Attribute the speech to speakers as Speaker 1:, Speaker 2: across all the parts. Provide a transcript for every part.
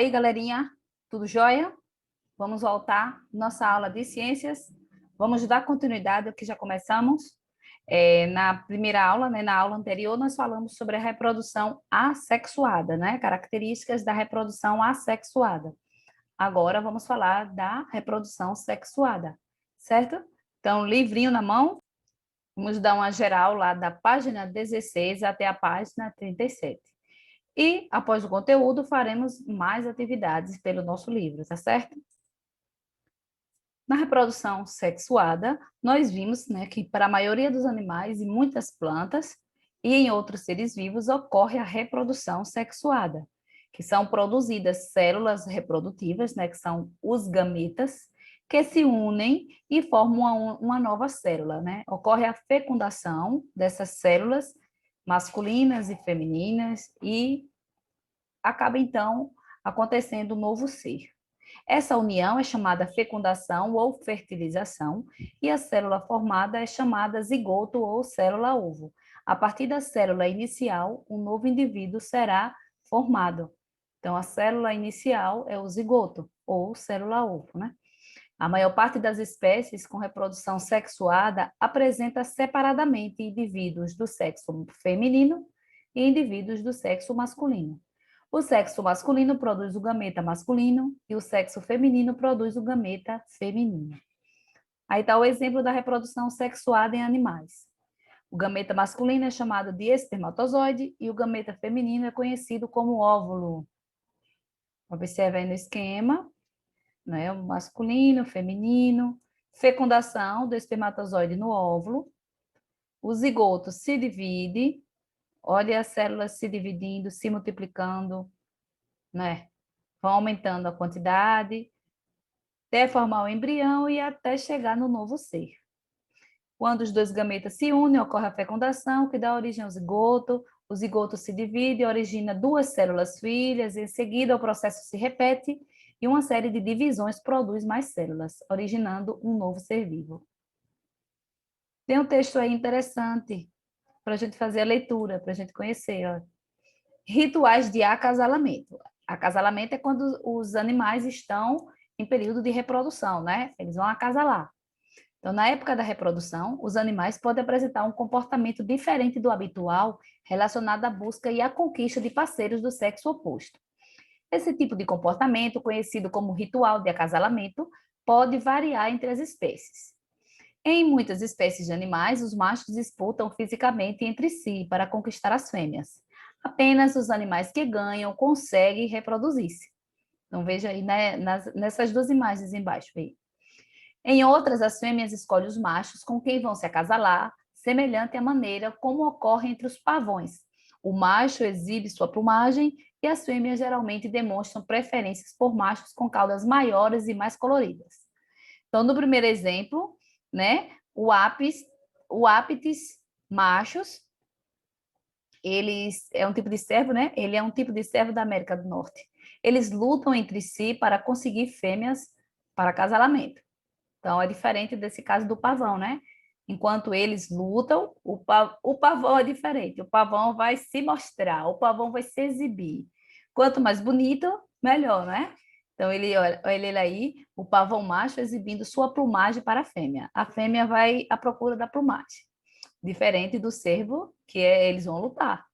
Speaker 1: aí, galerinha? Tudo jóia? Vamos voltar à nossa aula de ciências. Vamos dar continuidade ao que já começamos. Na primeira aula, né, na aula anterior, nós falamos sobre a reprodução assexuada, né? Características da reprodução assexuada. Agora vamos falar da reprodução sexuada, certo? Então, livrinho na mão, vamos dar uma geral lá da página 16 até a página 37. E, após o conteúdo, faremos mais atividades pelo nosso livro, tá certo? Na reprodução sexuada, nós vimos, né, que para a maioria dos animais e muitas plantas e em outros seres vivos ocorre a reprodução sexuada, que são produzidas células reprodutivas, né, que são os gametas, que se unem e formam uma nova célula, né? Ocorre a fecundação dessas células masculinas e femininas e acaba, então, acontecendo um novo ser. Essa união é chamada fecundação ou fertilização, e a célula formada é chamada zigoto ou célula-ovo. A partir da célula inicial, um novo indivíduo será formado. Então, a célula inicial é o zigoto ou célula-ovo, né? A maior parte das espécies com reprodução sexuada apresenta separadamente indivíduos do sexo feminino e indivíduos do sexo masculino. O sexo masculino produz o gameta masculino e o sexo feminino produz o gameta feminino. Aí está o exemplo da reprodução sexuada em animais. O gameta masculino é chamado de espermatozoide e o gameta feminino é conhecido como óvulo. Observe aí no esquema, né? O masculino, o feminino, fecundação do espermatozoide no óvulo, o zigoto se divide, olha as células se dividindo, se multiplicando, né? Vão aumentando a quantidade, até formar o embrião e até chegar no novo ser. Quando os dois gametas se unem, ocorre a fecundação, que dá origem ao zigoto. O zigoto se divide e origina duas células filhas, em seguida o processo se repete e uma série de divisões produz mais células, originando um novo ser vivo. Tem um texto aí interessante para a gente fazer a leitura, para a gente conhecer. Ó. Rituais de acasalamento. Acasalamento é quando os animais estão em período de reprodução, né? Eles vão acasalar. Então, na época da reprodução, os animais podem apresentar um comportamento diferente do habitual relacionado à busca e à conquista de parceiros do sexo oposto. Esse tipo de comportamento, conhecido como ritual de acasalamento, pode variar entre as espécies. Em muitas espécies de animais, os machos disputam fisicamente entre si para conquistar as fêmeas. Apenas os animais que ganham conseguem reproduzir-se. Então, veja aí, né, nessas duas imagens embaixo. Aí. Em outras, as fêmeas escolhem os machos com quem vão se acasalar, semelhante à maneira como ocorre entre os pavões. O macho exibe sua plumagem e as fêmeas geralmente demonstram preferências por machos com caudas maiores e mais coloridas. Então, no primeiro exemplo, né, o ápites machos, eles é um tipo de cervo, né? Ele é um tipo de cervo da América do Norte. Eles lutam entre si para conseguir fêmeas para acasalamento. Então, é diferente desse caso do pavão, né? Enquanto eles lutam, o pavão é diferente. O pavão vai se mostrar, o pavão vai se exibir. Quanto mais bonito, melhor, né? Então, olha ele aí, o pavão macho exibindo sua plumagem para a fêmea. A fêmea vai à procura da plumagem. Diferente do cervo, que eles vão lutar.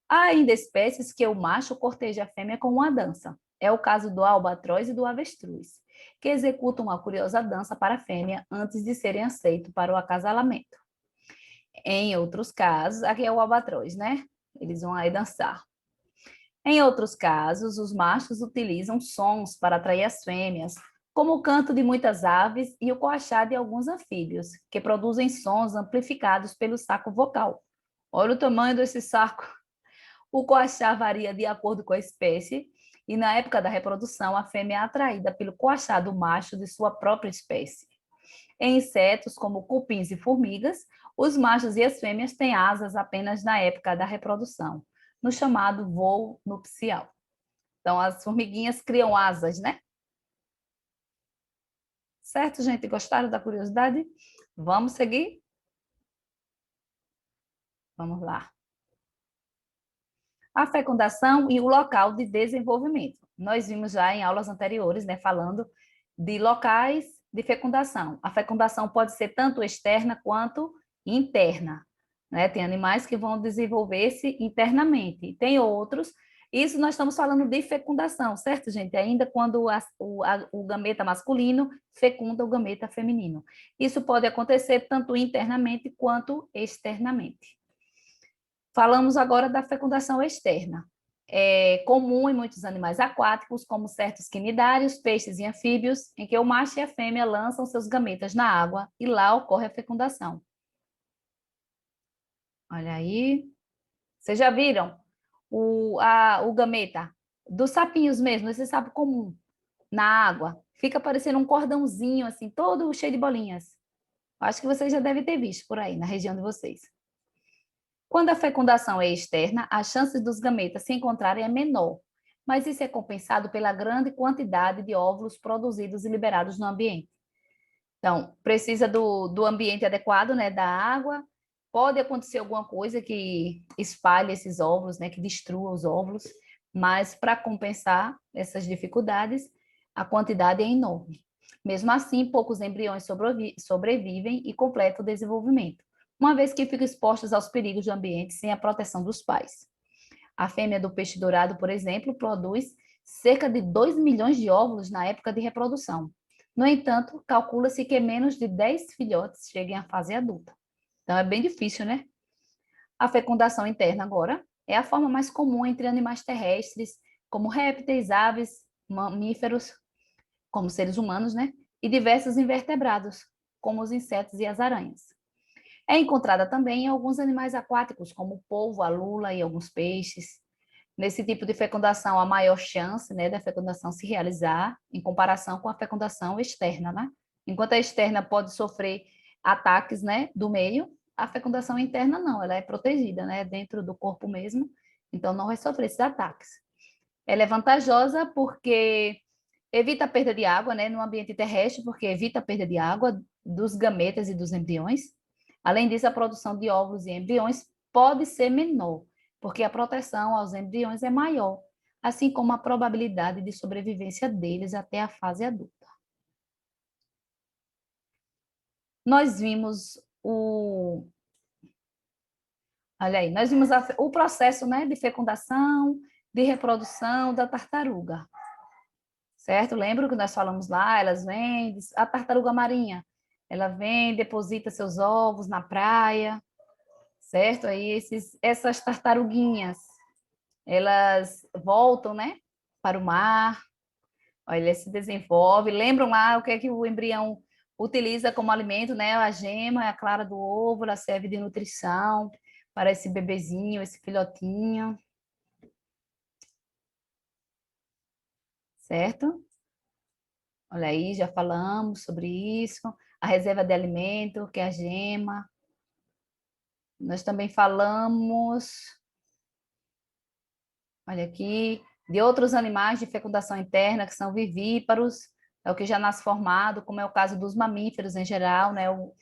Speaker 1: Há ainda espécies que o macho corteja a fêmea com uma dança. É o caso do albatroz e do avestruz, que executam uma curiosa dança para a fêmea antes de serem aceitos para o acasalamento. Em outros casos, aqui é o albatroz, né? Eles vão aí dançar. Em outros casos, os machos utilizam sons para atrair as fêmeas, como o canto de muitas aves e o coachar de alguns anfíbios, que produzem sons amplificados pelo saco vocal. Olha o tamanho desse saco. O coachar varia de acordo com a espécie, e na época da reprodução, a fêmea é atraída pelo coachar do macho de sua própria espécie. Em insetos, como cupins e formigas, os machos e as fêmeas têm asas apenas na época da reprodução, no chamado voo nupcial. Então, as formiguinhas criam asas, né? Certo, gente? Gostaram da curiosidade? Vamos seguir? Vamos lá. A fecundação e o local de desenvolvimento. nós vimos já em aulas anteriores, né, falando de locais de fecundação. A fecundação pode ser tanto externa quanto interna, né? Tem animais que vão desenvolver-se internamente, tem outros. Isso nós estamos falando de fecundação, certo, gente? Ainda quando o gameta masculino fecunda o gameta feminino. Isso pode acontecer tanto internamente quanto externamente. Falamos agora da fecundação externa. É comum em muitos animais aquáticos, como certos quinidários, peixes e anfíbios, em que o macho e a fêmea lançam seus gametas na água e lá ocorre a fecundação. Olha aí. Vocês já viram o gameta dos sapinhos mesmo, esse sapo comum, na água? Fica parecendo um cordãozinho, assim, todo cheio de bolinhas. Acho que vocês já devem ter visto por aí, na região de vocês. Quando a fecundação é externa, as chances dos gametas se encontrarem é menor, mas isso é compensado pela grande quantidade de óvulos produzidos e liberados no ambiente. Então, precisa do ambiente adequado, né, da água. Pode acontecer alguma coisa que espalhe esses óvulos, né, que destrua os óvulos, mas para compensar essas dificuldades, a quantidade é enorme. Mesmo assim, poucos embriões sobrevivem e completam o desenvolvimento, uma vez que ficam expostos aos perigos do ambiente sem a proteção dos pais. A fêmea do peixe-dourado, por exemplo, produz cerca de 2 milhões de óvulos na época de reprodução. No entanto, calcula-se que menos de 10 filhotes cheguem à fase adulta. Então, é bem difícil, né? A fecundação interna, agora, é a forma mais comum entre animais terrestres, como répteis, aves, mamíferos, como seres humanos, né? E diversos invertebrados, como os insetos e as aranhas. É encontrada também em alguns animais aquáticos, como o polvo, a lula e alguns peixes. Nesse tipo de fecundação, há maior chance, né, da fecundação se realizar em comparação com a fecundação externa, né? Enquanto a externa pode sofrer ataques, né, do meio, a fecundação interna não, ela é protegida, né, dentro do corpo mesmo, então não vai sofrer esses ataques. Ela é vantajosa porque evita a perda de água, né, no ambiente terrestre, porque evita a perda de água dos gametas e dos embriões. Além disso, a produção de óvulos e embriões pode ser menor, porque a proteção aos embriões é maior, assim como a probabilidade de sobrevivência deles até a fase adulta. Nós vimos olha aí, nós vimos o processo, né, de fecundação, de reprodução da tartaruga, certo? Lembra que nós falamos lá, elas vêm, a tartaruga marinha, ela vem, deposita seus ovos na praia, certo? Aí essas tartaruguinhas, elas voltam, né, para o mar, olha, se desenvolve. Lembram lá o que é que o embrião utiliza como alimento, né? A gema, a clara do ovo, ela serve de nutrição para esse bebezinho, esse filhotinho, certo? Olha aí, já falamos sobre isso. A reserva de alimento, que é a gema. Nós também falamos, olha aqui, de outros animais de fecundação interna, que são vivíparos, é o que já nasce formado, como é o caso dos mamíferos em geral, né? O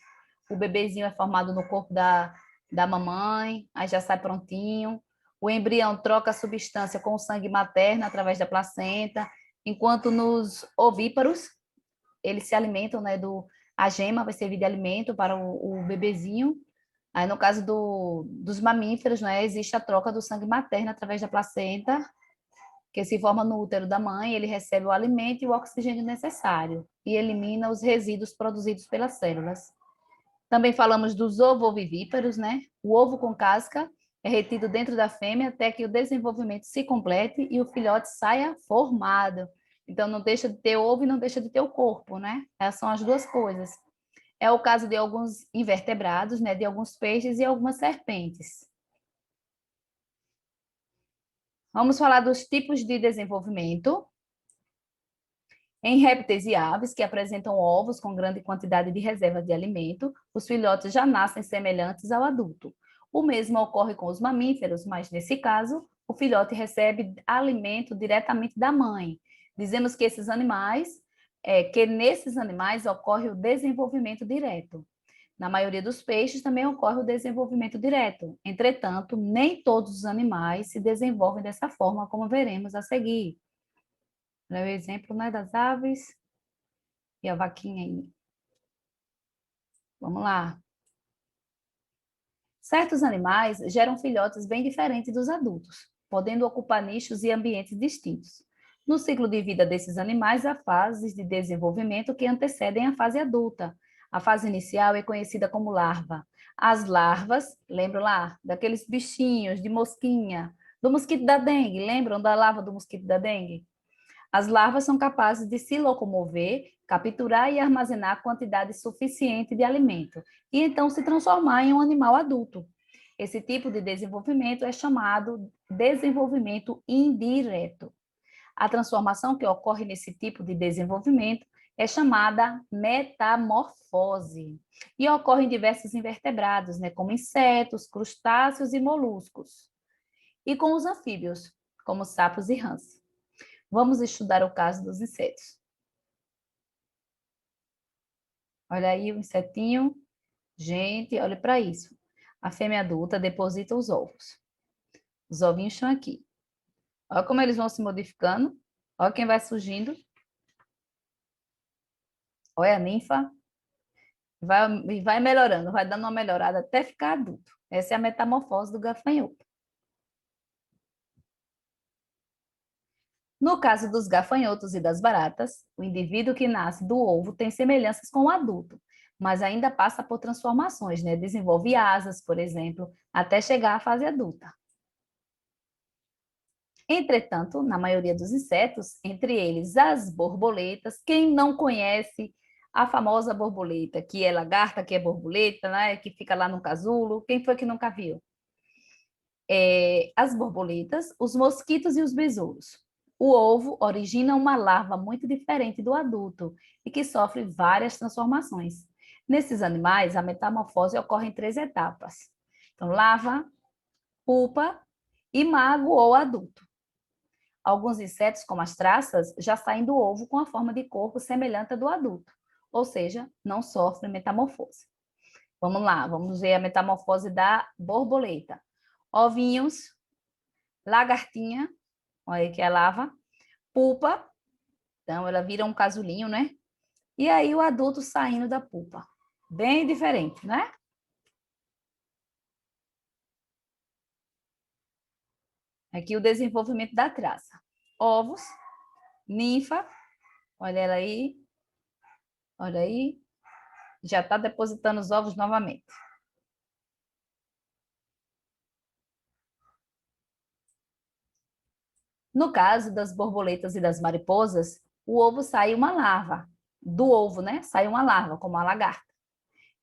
Speaker 1: bebezinho é formado no corpo da mamãe, aí já sai prontinho. O embrião troca a substância com o sangue materno através da placenta, enquanto nos ovíparos, eles se alimentam, né, a gema vai servir de alimento para o bebezinho. Aí, no caso dos mamíferos, né, existe a troca do sangue materno através da placenta, que se forma no útero da mãe, ele recebe o alimento e o oxigênio necessário e elimina os resíduos produzidos pelas células. Também falamos dos ovovivíparos, né? O ovo com casca é retido dentro da fêmea até que o desenvolvimento se complete e o filhote saia formado. Então, não deixa de ter ovo e não deixa de ter o corpo, né? Essas são as duas coisas. É o caso de alguns invertebrados, né? De alguns peixes e algumas serpentes. Vamos falar dos tipos de desenvolvimento. Em répteis e aves que apresentam ovos com grande quantidade de reserva de alimento, os filhotes já nascem semelhantes ao adulto. O mesmo ocorre com os mamíferos, mas nesse caso, o filhote recebe alimento diretamente da mãe. Dizemos que nesses animais ocorre o desenvolvimento direto. Na maioria dos peixes também ocorre o desenvolvimento direto. Entretanto, nem todos os animais se desenvolvem dessa forma, como veremos a seguir. Olha o exemplo, né, das aves e a vaquinha aí. Vamos lá. Certos animais geram filhotes bem diferentes dos adultos, podendo ocupar nichos e ambientes distintos. No ciclo de vida desses animais, há fases de desenvolvimento que antecedem a fase adulta. A fase inicial é conhecida como larva. As larvas, lembram lá, daqueles bichinhos de mosquinha, do mosquito da dengue, lembram da larva do mosquito da dengue? As larvas são capazes de se locomover, capturar e armazenar quantidade suficiente de alimento, e então se transformar em um animal adulto. Esse tipo de desenvolvimento é chamado desenvolvimento indireto. A transformação que ocorre nesse tipo de desenvolvimento é chamada metamorfose e ocorre em diversos invertebrados, né, como insetos, crustáceos e moluscos, e com os anfíbios, como sapos e rãs. Vamos estudar o caso dos insetos. Olha aí o insetinho. Gente, olha para isso. A fêmea adulta deposita os ovos. Os ovinhos estão aqui. Olha como eles vão se modificando. Olha quem vai surgindo. Olha a ninfa. Vai melhorando, vai dando uma melhorada até ficar adulto. Essa é a metamorfose do gafanhoto. No caso dos gafanhotos e das baratas, o indivíduo que nasce do ovo tem semelhanças com o adulto, mas ainda passa por transformações, né? Desenvolve asas, por exemplo, até chegar à fase adulta. Entretanto, na maioria dos insetos, entre eles as borboletas, quem não conhece a famosa borboleta, que é lagarta, que é borboleta, né? Que fica lá no casulo, quem foi que nunca viu? As borboletas, os mosquitos e os besouros. O ovo origina uma larva muito diferente do adulto e que sofre várias transformações. Nesses animais, a metamorfose ocorre em 3 etapas. Então, larva, pupa, imago ou adulto. Alguns insetos, como as traças, já saem do ovo com a forma de corpo semelhante à do adulto, ou seja, não sofrem metamorfose. Vamos lá, vamos ver a metamorfose da borboleta. Ovinhos, lagartinha, olha aí que é a lava, pupa, então ela vira um casulinho, né? E aí o adulto saindo da pupa. Bem diferente, né? Aqui o desenvolvimento da traça. Ovos, ninfa, olha ela aí, olha aí, já está depositando os ovos novamente. No caso das borboletas e das mariposas, o ovo sai uma larva. Do ovo, né? Sai uma larva, como a lagarta,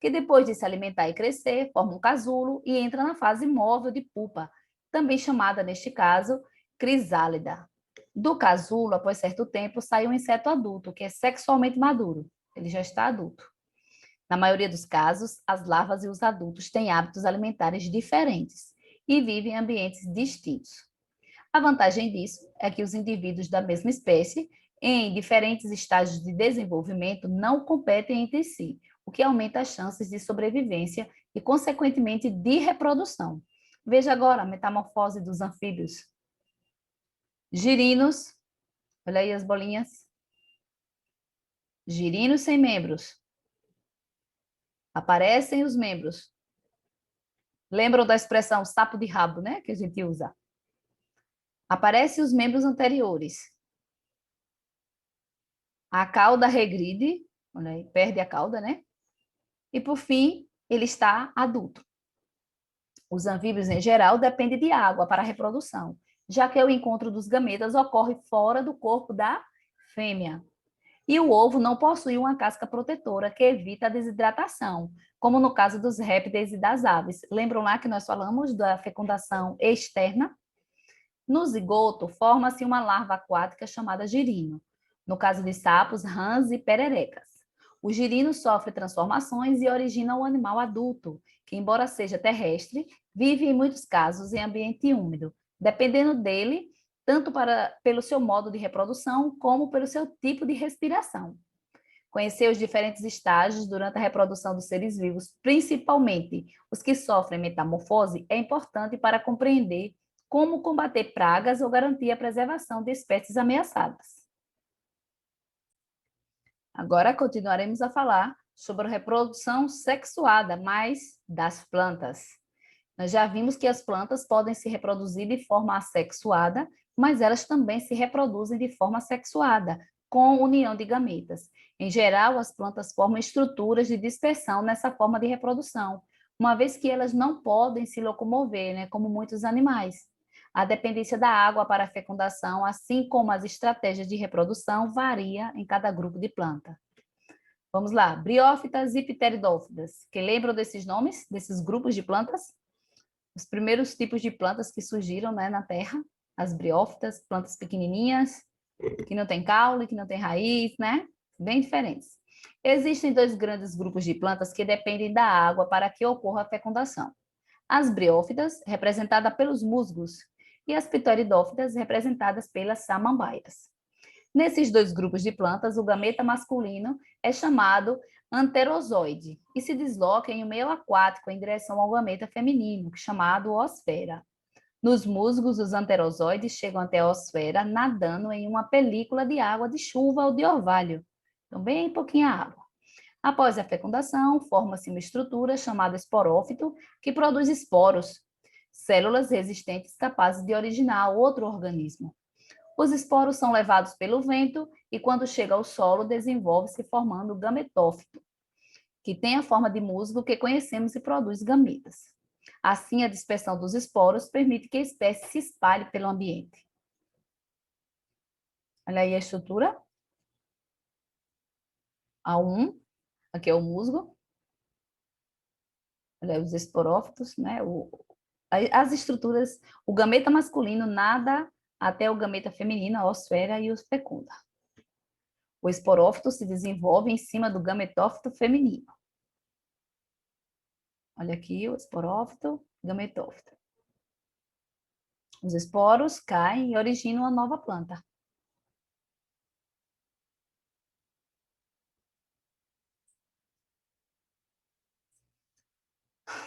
Speaker 1: que depois de se alimentar e crescer, forma um casulo e entra na fase móvel de pupa, também chamada, neste caso, crisálida. Do casulo, após certo tempo, sai um inseto adulto, que é sexualmente maduro. Ele já está adulto. Na maioria dos casos, as larvas e os adultos têm hábitos alimentares diferentes e vivem em ambientes distintos. A vantagem disso é que os indivíduos da mesma espécie, em diferentes estágios de desenvolvimento, não competem entre si, o que aumenta as chances de sobrevivência e, consequentemente, de reprodução. Veja agora a metamorfose dos anfíbios. Girinos, olha aí as bolinhas. Girinos sem membros. Aparecem os membros. Lembram da expressão sapo de rabo, né? Que a gente usa. Aparecem os membros anteriores. A cauda regride, olha aí, perde a cauda, né? E, por fim, ele está adulto. Os anfíbios, em geral, dependem de água para a reprodução, já que o encontro dos gametas ocorre fora do corpo da fêmea. E o ovo não possui uma casca protetora que evita a desidratação, como no caso dos répteis e das aves. Lembram lá que nós falamos da fecundação externa? No zigoto, forma-se uma larva aquática chamada girino, no caso de sapos, rãs e pererecas. O girino sofre transformações e origina um animal adulto, que, embora seja terrestre, vive em muitos casos em ambiente úmido, dependendo dele tanto pelo seu modo de reprodução como pelo seu tipo de respiração. Conhecer os diferentes estágios durante a reprodução dos seres vivos, principalmente os que sofrem metamorfose, é importante para compreender como combater pragas ou garantir a preservação de espécies ameaçadas. Agora continuaremos a falar sobre a reprodução sexuada, mas das plantas. Nós já vimos que as plantas podem se reproduzir de forma assexuada, mas elas também se reproduzem de forma sexuada, com união de gametas. Em geral, as plantas formam estruturas de dispersão nessa forma de reprodução, uma vez que elas não podem se locomover, né, como muitos animais. A dependência da água para a fecundação, assim como as estratégias de reprodução, varia em cada grupo de planta. Vamos lá, briófitas e pteridófitas. Que lembram desses nomes, desses grupos de plantas? Os primeiros tipos de plantas que surgiram, né, na Terra, as briófitas, plantas pequenininhas, que não tem caule, que não tem raiz, né? Bem diferentes. Existem dois grandes grupos de plantas que dependem da água para que ocorra a fecundação. As briófitas, representadas pelos musgos, e as pteridófitas, representadas pelas samambaias. Nesses dois grupos de plantas, o gameta masculino é chamado anterozoide e se desloca em um meio aquático em direção ao gameta feminino, chamado osfera. Nos musgos, os anterozoides chegam até a osfera nadando em uma película de água de chuva ou de orvalho, então bem pouquinha água. Após a fecundação, forma-se uma estrutura chamada esporófito, que produz esporos, células resistentes capazes de originar outro organismo. Os esporos são levados pelo vento e, quando chega ao solo, desenvolve-se formando o gametófito, que tem a forma de musgo que conhecemos e produz gametas. Assim, a dispersão dos esporos permite que a espécie se espalhe pelo ambiente. Olha aí a estrutura. A1, aqui é o musgo. Olha aí os esporófitos, né? As estruturas, o gameta masculino nada até o gameta feminino, a osfera, e os fecunda. O esporófito se desenvolve em cima do gametófito feminino. Olha aqui o esporófito, gametófito. Os esporos caem e originam uma nova planta.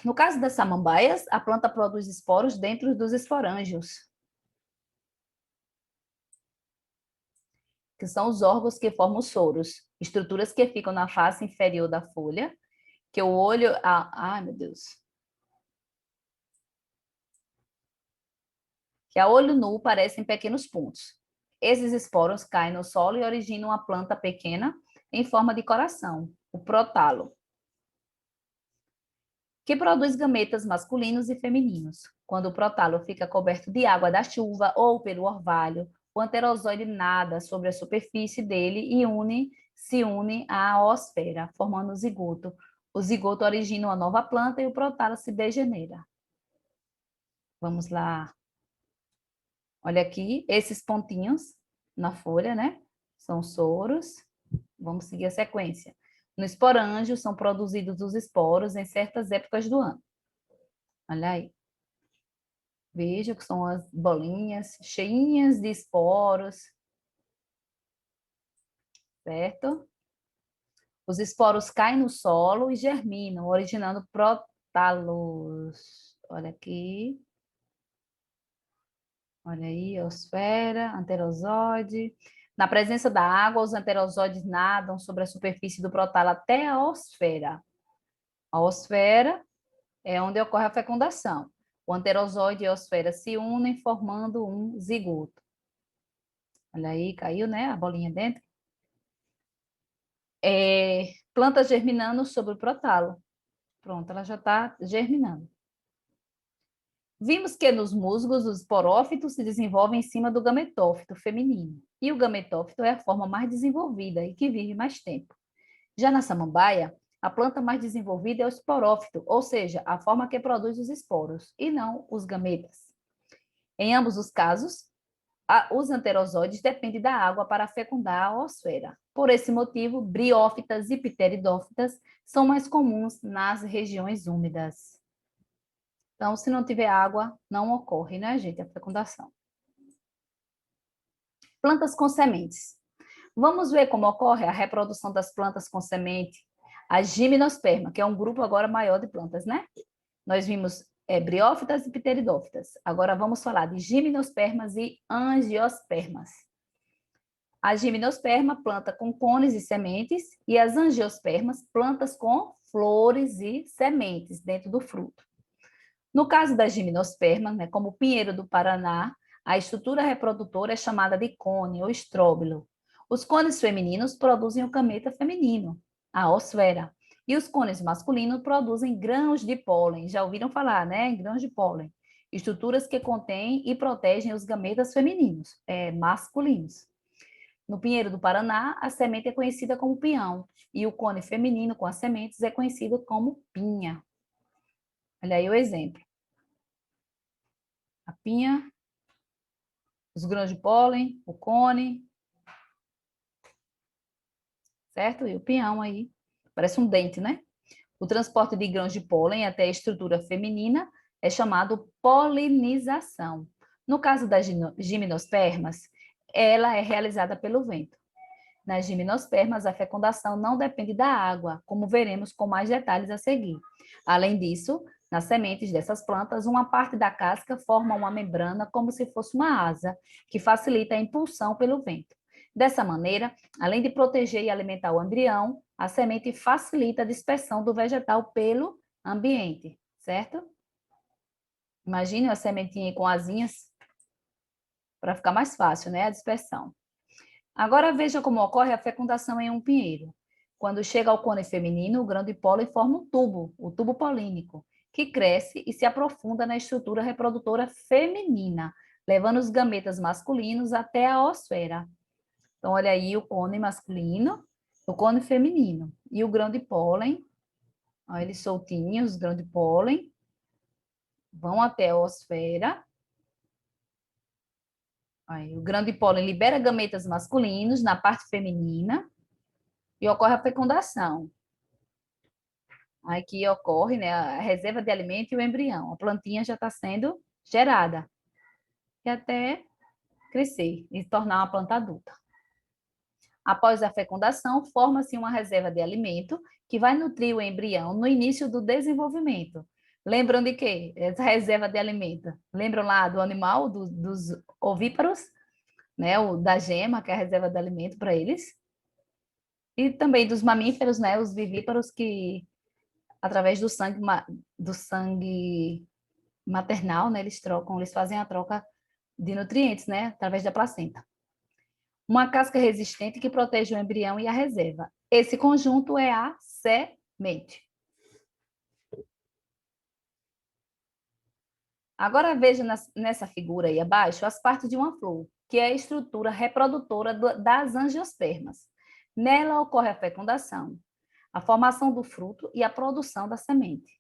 Speaker 1: No caso das samambaias, a planta produz esporos dentro dos esporângios, que são os órgãos que formam os soros, estruturas que ficam na face inferior da folha, que o olho... Ai, meu Deus. Que a olho nu parecem pequenos pontos. Esses esporos caem no solo e originam uma planta pequena em forma de coração, o prótalo, que produz gametas masculinos e femininos. Quando o prótalo fica coberto de água da chuva ou pelo orvalho, o anterozoide nada sobre a superfície dele e se une à osfera, formando o zigoto. O zigoto origina uma nova planta e o prótalo se degenera. Vamos lá. Olha aqui, esses pontinhos na folha, né? São soros. Vamos seguir a sequência. No esporângio, são produzidos os esporos em certas épocas do ano. Olha aí. Veja que são as bolinhas cheinhas de esporos. Certo? Os esporos caem no solo e germinam, originando prótalos. Olha aqui. Olha aí, osfera, anterozoide. Na presença da água, os anterozoides nadam sobre a superfície do prótalo até a osfera. A osfera é onde ocorre a fecundação. O anterozoide e a osfera se unem, formando um zigoto. Olha aí, caiu, né? A bolinha dentro. Planta germinando sobre o prótalo. Pronto, ela já está germinando. Vimos que nos musgos os esporófitos se desenvolvem em cima do gametófito feminino. E o gametófito é a forma mais desenvolvida e que vive mais tempo. Já na samambaia, a planta mais desenvolvida é o esporófito, ou seja, a forma que produz os esporos, e não os gametas. Em ambos os casos, os anterozoides dependem da água para fecundar a osfera. Por esse motivo, briófitas e pteridófitas são mais comuns nas regiões úmidas. Então, se não tiver água, não ocorre, né, gente, a fecundação. Plantas com sementes. Vamos ver como ocorre a reprodução das plantas com semente. A gimnosperma, que é um grupo agora maior de plantas, né? Nós vimos briófitas e pteridófitas. Agora vamos falar de gimnospermas e angiospermas. A gimnosperma, planta com cones e sementes, e as angiospermas, plantas com flores e sementes dentro do fruto. No caso da gimnosperma, né, como o pinheiro do Paraná, a estrutura reprodutora é chamada de cone ou estróbilo. Os cones femininos produzem o gameta feminino, a osfera, e os cones masculinos produzem grãos de pólen. Já ouviram falar, né? Grãos de pólen. Estruturas que contêm e protegem os gametas femininos, masculinos. No pinheiro do Paraná, a semente é conhecida como pinhão, e o cone feminino com as sementes é conhecido como pinha. Olha aí o exemplo. A pinha, os grãos de pólen, o cone, certo? E o pinhão aí, parece um dente, né? O transporte de grãos de pólen até a estrutura feminina é chamado polinização. No caso das gimnospermas, ela é realizada pelo vento. Nas gimnospermas, a fecundação não depende da água, como veremos com mais detalhes a seguir. Além disso, nas sementes dessas plantas, uma parte da casca forma uma membrana como se fosse uma asa, que facilita a impulsão pelo vento. Dessa maneira, além de proteger e alimentar o embrião, a semente facilita a dispersão do vegetal pelo ambiente, certo? Imagine a sementinha aí com asinhas, para ficar mais fácil, né, a dispersão. Agora veja como ocorre a fecundação em um pinheiro. Quando chega ao cone feminino, o grão de pólen forma um tubo, o tubo polínico, que cresce e se aprofunda na estrutura reprodutora feminina, levando os gametas masculinos até a osfera. Então, olha aí o cone masculino, o cone feminino. E o grão de pólen, olha eles soltinhos, os grãos de pólen, vão até a osfera. Aí, o grão de pólen libera gametas masculinos na parte feminina e ocorre a fecundação. Aqui ocorre, né, a reserva de alimento e o embrião. A plantinha já está sendo gerada e até crescer e tornar uma planta adulta. Após a fecundação, forma-se uma reserva de alimento que vai nutrir o embrião no início do desenvolvimento. Lembram de quê? Essa reserva de alimento. Lembram lá do animal, dos ovíparos, né? O da gema, que é a reserva de alimento para eles. E também dos mamíferos, né? Os vivíparos que, através do sangue maternal, né? Eles trocam, eles fazem a troca de nutrientes, né? Através da placenta. Uma casca resistente que protege o embrião e a reserva. Esse conjunto é a semente. Agora veja nessa figura aí abaixo as partes de uma flor, que é a estrutura reprodutora das angiospermas. Nela ocorre a fecundação, a formação do fruto e a produção da semente.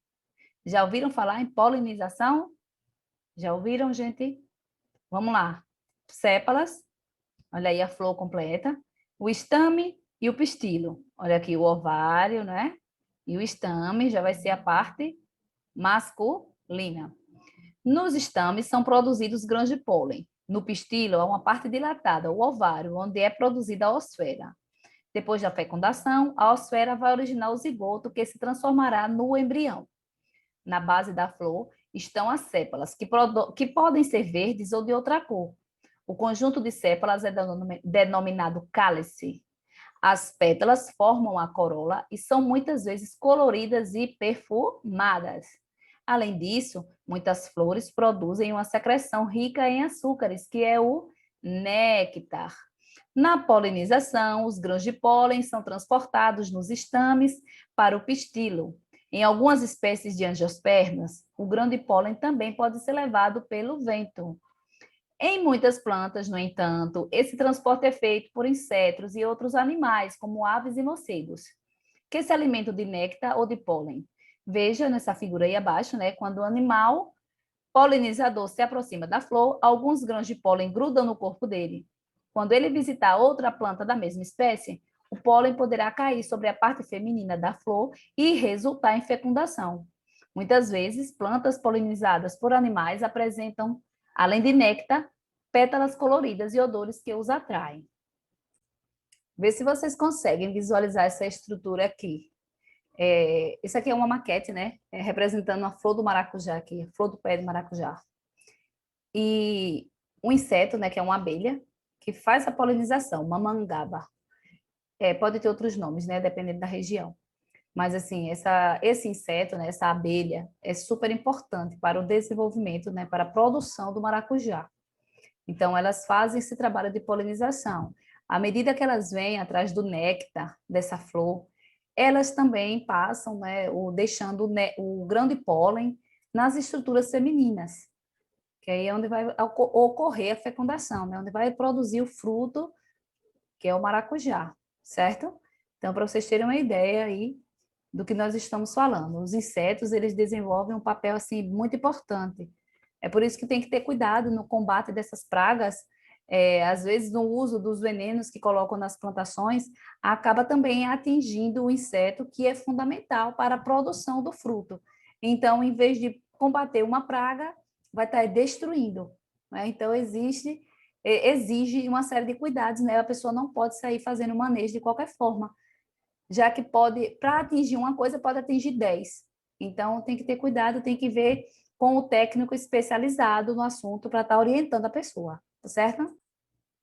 Speaker 1: Já ouviram falar em polinização? Já ouviram, gente? Vamos lá. Sépalas, olha aí a flor completa, o estame e o pistilo. Olha aqui o ovário, né? E o estame já vai ser a parte masculina. Nos estames são produzidos grãos de pólen. No pistilo é uma parte dilatada, o ovário, onde é produzida a osfera. Depois da fecundação, a osfera vai originar o zigoto, que se transformará no embrião. Na base da flor estão as sépalas, que podem ser verdes ou de outra cor. O conjunto de sépalas é denominado cálice. As pétalas formam a corola e são muitas vezes coloridas e perfumadas. Além disso, muitas flores produzem uma secreção rica em açúcares, que é o néctar. Na polinização, os grãos de pólen são transportados nos estames para o pistilo. Em algumas espécies de angiospermas, o grão de pólen também pode ser levado pelo vento. Em muitas plantas, no entanto, esse transporte é feito por insetos e outros animais, como aves e morcegos, que se alimentam de néctar ou de pólen. Veja nessa figura aí abaixo, né? Quando o animal polinizador se aproxima da flor, alguns grãos de pólen grudam no corpo dele. Quando ele visitar outra planta da mesma espécie, o pólen poderá cair sobre a parte feminina da flor e resultar em fecundação. Muitas vezes, plantas polinizadas por animais apresentam, além de néctar, pétalas coloridas e odores que os atraem. Vê se vocês conseguem visualizar essa estrutura aqui. Isso aqui é uma maquete, né? Representando a flor do maracujá aqui, a flor do pé de maracujá. E um inseto, né, que é uma abelha, que faz a polinização, mamangaba. Pode ter outros nomes, né, dependendo da região. Mas, assim, esse inseto, né, essa abelha, é super importante para o desenvolvimento, né, para a produção do maracujá. Então, elas fazem esse trabalho de polinização. À medida que elas vêm atrás do néctar dessa flor, elas também passam, né, deixando o grão de pólen nas estruturas femininas, que aí é onde vai ocorrer a fecundação, né, onde vai produzir o fruto, que é o maracujá, certo? Então, para vocês terem uma ideia aí do que nós estamos falando, os insetos, eles desenvolvem um papel, assim, muito importante. É por isso que tem que ter cuidado no combate dessas pragas. Às vezes, no uso dos venenos que colocam nas plantações, acaba também atingindo o inseto, que é fundamental para a produção do fruto. Então, em vez de combater uma praga, vai estar destruindo, né? Então, exige uma série de cuidados, né? A pessoa não pode sair fazendo manejo de qualquer forma, já que pode, para atingir uma coisa, pode atingir 10. Então, tem que ter cuidado, tem que ver com o técnico especializado no assunto para estar orientando a pessoa, tá certo?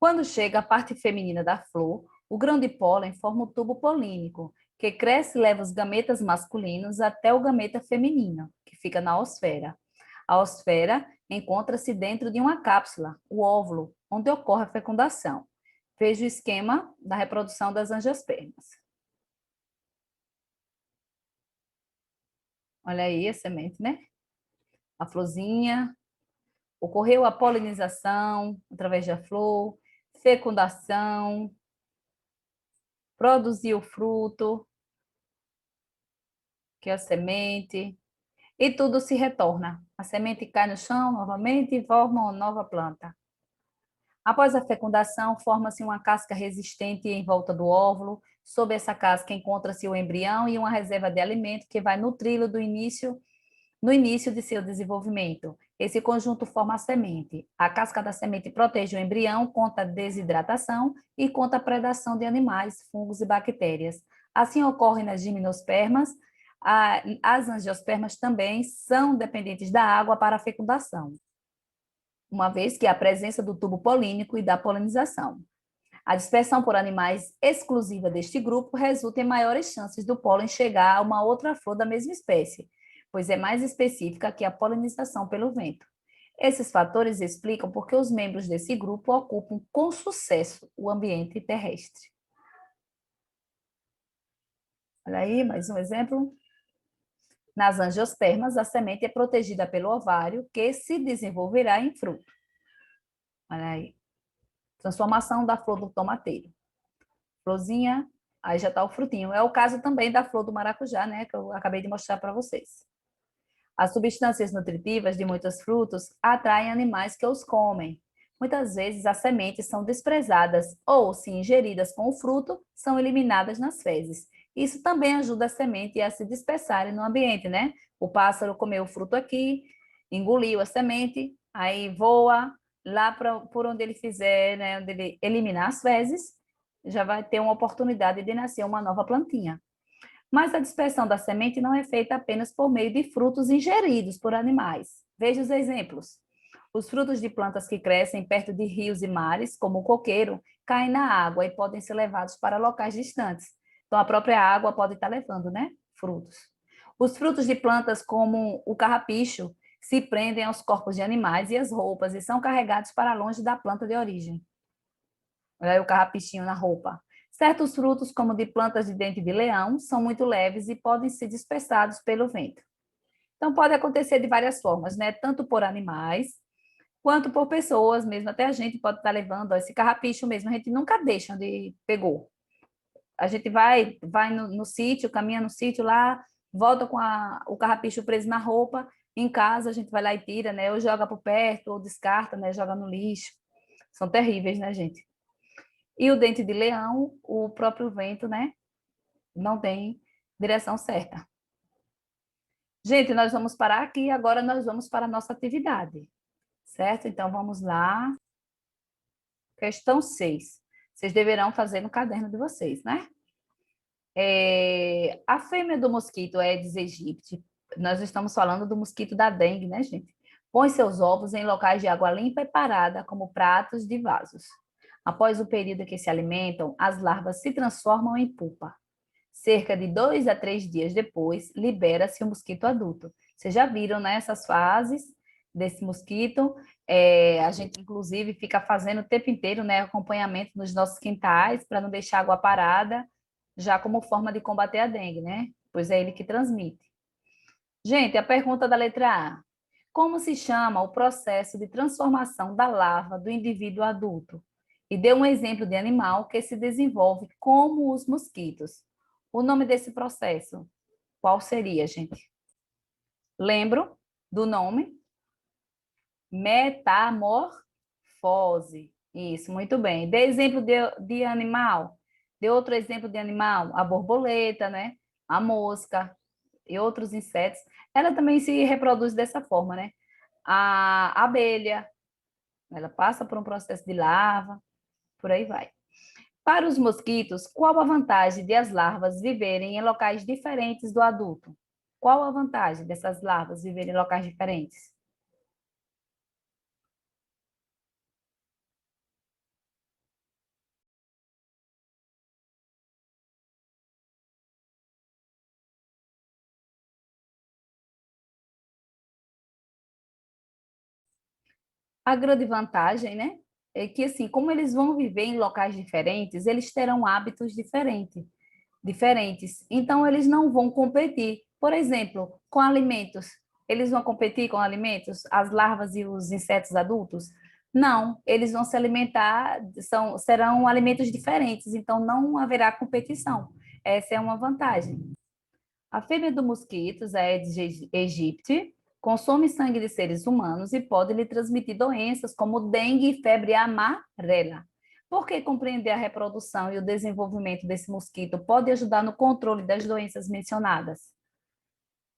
Speaker 1: Quando chega a parte feminina da flor, o grão de pólen forma o tubo polínico, que cresce e leva os gametas masculinos até o gameta feminino, que fica na osfera. A osfera encontra-se dentro de uma cápsula, o óvulo, onde ocorre a fecundação. Veja o esquema da reprodução das angiospermas. Olha aí a semente, né? A florzinha, ocorreu a polinização através da flor, fecundação, produziu o fruto, que é a semente, e tudo se retorna. A semente cai no chão novamente e forma uma nova planta. Após a fecundação, forma-se uma casca resistente em volta do óvulo. Sob essa casca encontra-se o embrião e uma reserva de alimento que vai nutri-lo no início de seu desenvolvimento. Esse conjunto forma a semente. A casca da semente protege o embrião contra a desidratação e contra a predação de animais, fungos e bactérias. Assim ocorre nas gimnospermas. As angiospermas também são dependentes da água para a fecundação, uma vez que há a presença do tubo polínico e da polinização. A dispersão por animais exclusiva deste grupo resulta em maiores chances do pólen chegar a uma outra flor da mesma espécie, pois é mais específica que a polinização pelo vento. Esses fatores explicam por que os membros desse grupo ocupam com sucesso o ambiente terrestre. Olha aí, mais um exemplo. Nas angiospermas, a semente é protegida pelo ovário, que se desenvolverá em fruto. Olha aí. Transformação da flor do tomateiro. Florzinha, aí já está o frutinho. É o caso também da flor do maracujá, né, que eu acabei de mostrar para vocês. As substâncias nutritivas de muitos frutos atraem animais que os comem. Muitas vezes as sementes são desprezadas ou, se ingeridas com o fruto, são eliminadas nas fezes. Isso também ajuda a semente a se dispersarem no ambiente, né? O pássaro comeu o fruto aqui, engoliu a semente, aí voa lá por onde ele fizer, né? Onde ele eliminar as fezes, já vai ter uma oportunidade de nascer uma nova plantinha. Mas a dispersão da semente não é feita apenas por meio de frutos ingeridos por animais. Veja os exemplos. Os frutos de plantas que crescem perto de rios e mares, como o coqueiro, caem na água e podem ser levados para locais distantes. Então, a própria água pode estar levando, né? Frutos. Os frutos de plantas, como o carrapicho, se prendem aos corpos de animais e às roupas e são carregados para longe da planta de origem. Olha aí o carrapichinho na roupa. Certos frutos, como de plantas de dente de leão, são muito leves e podem ser dispersados pelo vento. Então, pode acontecer de várias formas, né? Tanto por animais, quanto por pessoas mesmo. Até a gente pode estar levando ó, esse carrapicho mesmo, a gente nunca deixa onde pegou. A gente vai no sítio, caminha no sítio lá, volta com o carrapicho preso na roupa, em casa a gente vai lá e tira, né? Ou joga por perto, ou descarta, né? Joga no lixo. São terríveis, né, gente? E o dente de leão, o próprio vento, né? Não tem direção certa. Gente, nós vamos parar aqui, agora nós vamos para a nossa atividade, certo? Então, vamos lá. Questão 6. Vocês deverão fazer no caderno de vocês, né? A fêmea do mosquito Aedes aegypti, nós estamos falando do mosquito da dengue, né, gente? Põe seus ovos em locais de água limpa e parada, como pratos de vasos. Após o período em que se alimentam, as larvas se transformam em pupa. Cerca de 2 a 3 dias depois, libera-se o mosquito adulto. Vocês já viram, né, essas fases desse mosquito? A gente, inclusive, fica fazendo o tempo inteiro, né, acompanhamento nos nossos quintais para não deixar água parada, já como forma de combater a dengue, né? Pois é ele que transmite. Gente, a pergunta da letra A. Como se chama o processo de transformação da larva do indivíduo adulto? E dê um exemplo de animal que se desenvolve como os mosquitos. O nome desse processo, qual seria, gente? Lembro do nome? Metamorfose. Isso, muito bem. Dê exemplo de animal. Dê outro exemplo de animal. A borboleta, né? A mosca e outros insetos. Ela também se reproduz dessa forma, né? A abelha, ela passa por um processo de larva, por aí vai. Para os mosquitos, qual a vantagem de as larvas viverem em locais diferentes do adulto? Qual a vantagem dessas larvas viverem em locais diferentes? A grande vantagem, né, é que assim, como eles vão viver em locais diferentes, eles terão hábitos diferentes. Então eles não vão competir. Por exemplo, com alimentos, eles vão competir com alimentos, as larvas e os insetos adultos? Não, eles vão se alimentar, serão alimentos diferentes, então não haverá competição. Essa é uma vantagem. A fêmea do mosquito, a Aedes aegypti, consome sangue de seres humanos e pode lhe transmitir doenças como dengue e febre amarela. Por que compreender a reprodução e o desenvolvimento desse mosquito pode ajudar no controle das doenças mencionadas?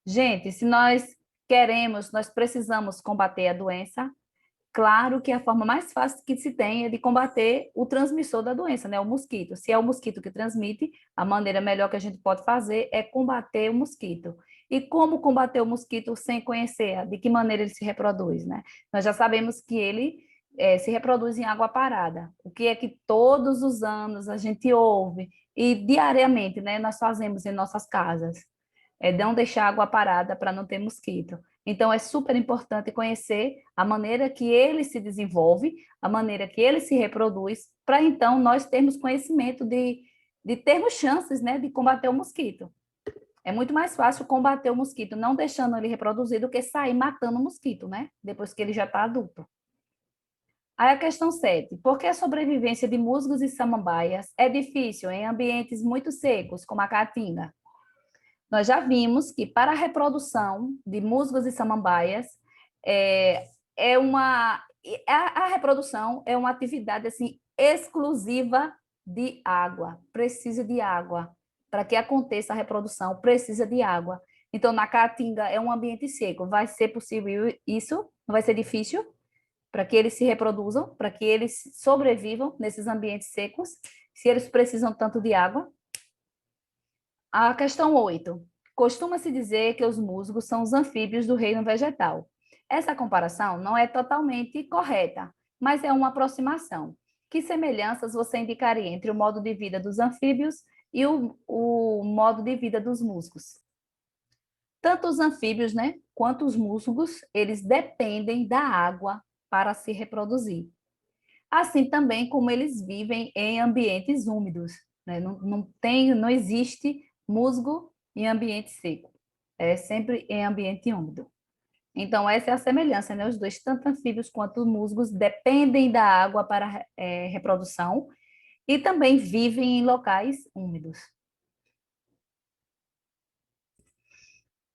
Speaker 1: Gente, se nós queremos, nós precisamos combater a doença, claro que a forma mais fácil que se tem é de combater o transmissor da doença, né? O mosquito. Se é o mosquito que transmite, a maneira melhor que a gente pode fazer é combater o mosquito. E como combater o mosquito sem conhecer de que maneira ele se reproduz, né? Nós já sabemos que ele se reproduz em água parada. O que é que todos os anos a gente ouve e diariamente, né, nós fazemos em nossas casas? É não deixar água parada para não ter mosquito. Então, é super importante conhecer a maneira que ele se desenvolve, a maneira que ele se reproduz, para então nós termos conhecimento de termos chances, né, de combater o mosquito. É muito mais fácil combater o mosquito não deixando ele reproduzir do que sair matando o mosquito, né, depois que ele já está adulto. Aí a questão 7. Por que a sobrevivência de musgos e samambaias é difícil em ambientes muito secos, como a caatinga? Nós já vimos que para a reprodução de musgos e samambaias é, é uma a reprodução é uma atividade assim exclusiva de água, precisa de água. Para que aconteça a reprodução, precisa de água. Então, na caatinga é um ambiente seco, vai ser possível isso? Não vai ser difícil para que eles se reproduzam, para que eles sobrevivam nesses ambientes secos, se eles precisam tanto de água? A questão 8. Costuma-se dizer que os musgos são os anfíbios do reino vegetal. Essa comparação não é totalmente correta, mas é uma aproximação. Que semelhanças você indicaria entre o modo de vida dos anfíbios e o modo de vida dos musgos? Tanto os anfíbios, né, quanto os musgos, eles dependem da água para se reproduzir. Assim também como eles vivem em ambientes úmidos, né? Não existe musgo em ambiente seco, é sempre em ambiente úmido. Então, essa é a semelhança, né? Os dois, tanto anfíbios quanto musgos, dependem da água para reprodução e também vivem em locais úmidos.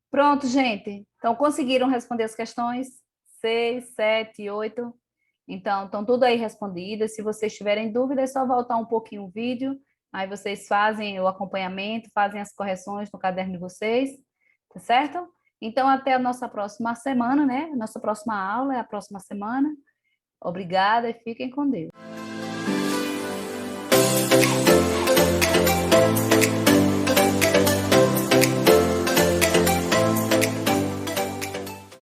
Speaker 1: Pronto, gente. Então, conseguiram responder as questões 6, 7, 8. Então, estão tudo aí respondidas. Se vocês tiverem dúvida, é só voltar um pouquinho o vídeo. Aí vocês fazem o acompanhamento, fazem as correções no caderno de vocês, tá certo? Então, até a nossa próxima semana, né? Nossa próxima aula é a próxima semana. Obrigada e fiquem com Deus.